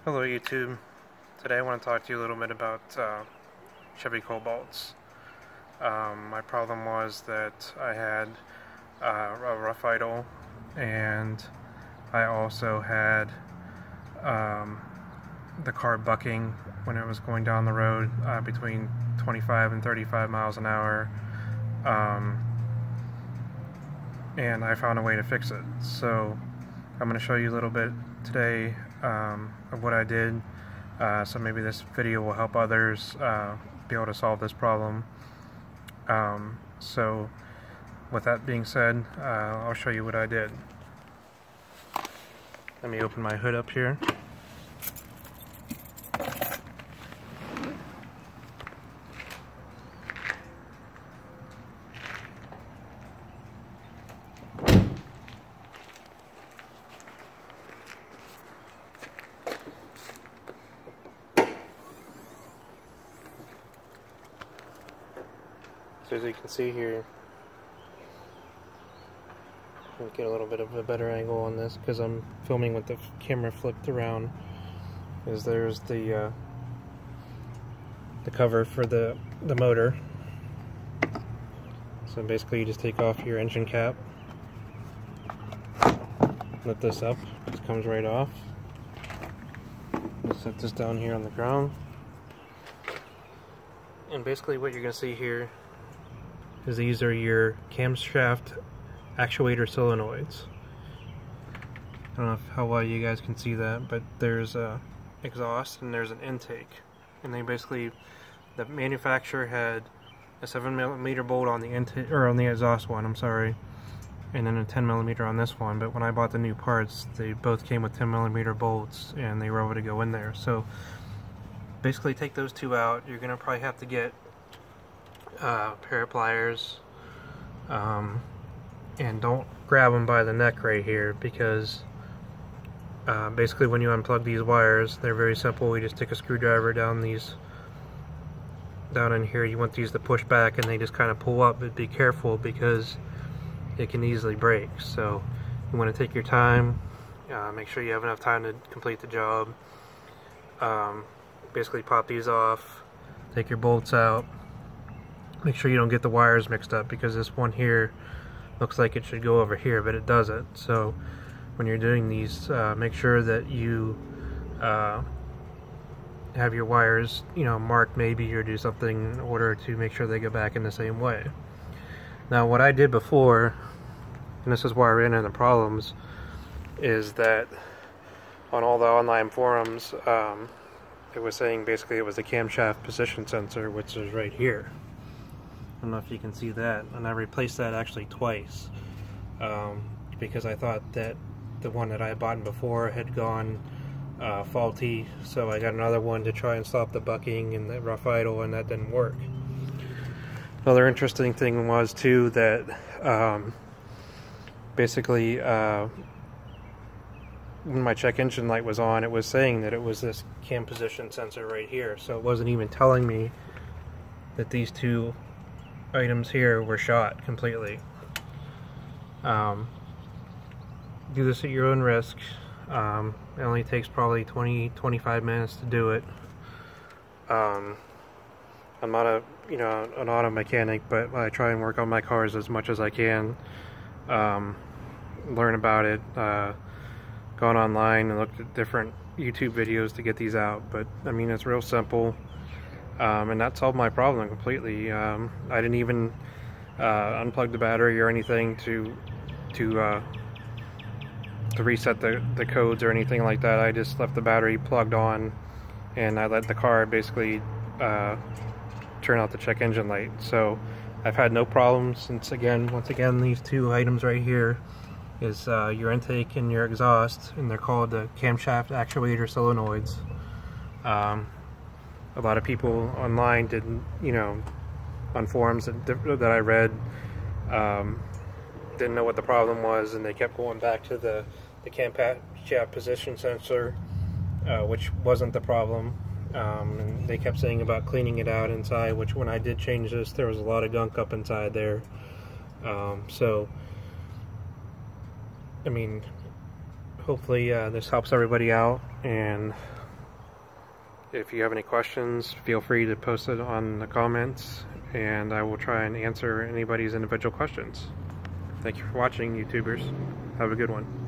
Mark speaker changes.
Speaker 1: Hello YouTube. Today I want to talk to you a little bit about Chevy Cobalts. My problem was that I had a rough idle, and I also had the car bucking when it was going down the road between 25 and 35 miles an hour, and I found a way to fix it. So I'm going to show you a little bit today of what I did, so maybe this video will help others be able to solve this problem. So with that being said, I'll show you what I did. Let me open my hood up here. So as you can see here, let me get a little bit of a better angle on this because I'm filming with the camera flipped around. Is there's the cover for the motor. So basically you just take off your engine cap, lift this up, it comes right off. Just set this down here on the ground, and basically what you're going to see here is these are your camshaft actuator solenoids. I don't know how well you guys can see that, but there's a exhaust and there's an intake, and they basically, the manufacturer had a 7mm bolt on the intake, or on the exhaust one, I'm sorry, and then a 10mm on this one. But when I bought the new parts, they both came with 10mm bolts, and they were able to go in there. So basically, take those two out. You're gonna probably have to get a pair of pliers, and don't grab them by the neck right here, because basically when you unplug these wires, they're very simple. We just take a screwdriver down in here. You want these to push back and they just kind of pull up, but be careful because it can easily break. So you want to take your time, make sure you have enough time to complete the job. Basically pop these off, take your bolts out. Make sure you don't get the wires mixed up, because this one here looks like it should go over here, but it doesn't. So when you're doing these, make sure that you have your wires, marked maybe, or do something in order to make sure they go back in the same way. Now what I did before, and this is where I ran into problems, is that on all the online forums, it was saying basically it was the camshaft position sensor, which is right here. I don't know if you can see that, and I replaced that actually twice, because I thought that the one that I had bought before had gone faulty, so I got another one to try and stop the bucking and the rough idle, and that didn't work. Another interesting thing was too that basically when my check engine light was on, it was saying that it was this cam position sensor right here, so it wasn't even telling me that these two items here were shot completely. Do this at your own risk. It only takes probably 20-25 minutes to do it. I'm not an auto mechanic, but I try and work on my cars as much as I can. Learn about it, gone online and looked at different YouTube videos to get these out, but I mean, it's real simple. And that solved my problem completely. I didn't even unplug the battery or anything to reset the codes or anything like that. I just left the battery plugged on, and I let the car basically turn out the check engine light. So I've had no problems since. Once again, these two items right here is your intake and your exhaust, and they're called the camshaft actuator solenoids. A lot of people online didn't, on forums that I read, didn't know what the problem was, and they kept going back to the camshaft position sensor, which wasn't the problem. And they kept saying about cleaning it out inside, which when I did change this, there was a lot of gunk up inside there. So, I mean, hopefully this helps everybody out, and If you have any questions, feel free to post it on the comments, and I will try and answer anybody's individual questions. Thank you for watching, YouTubers. Have a good one.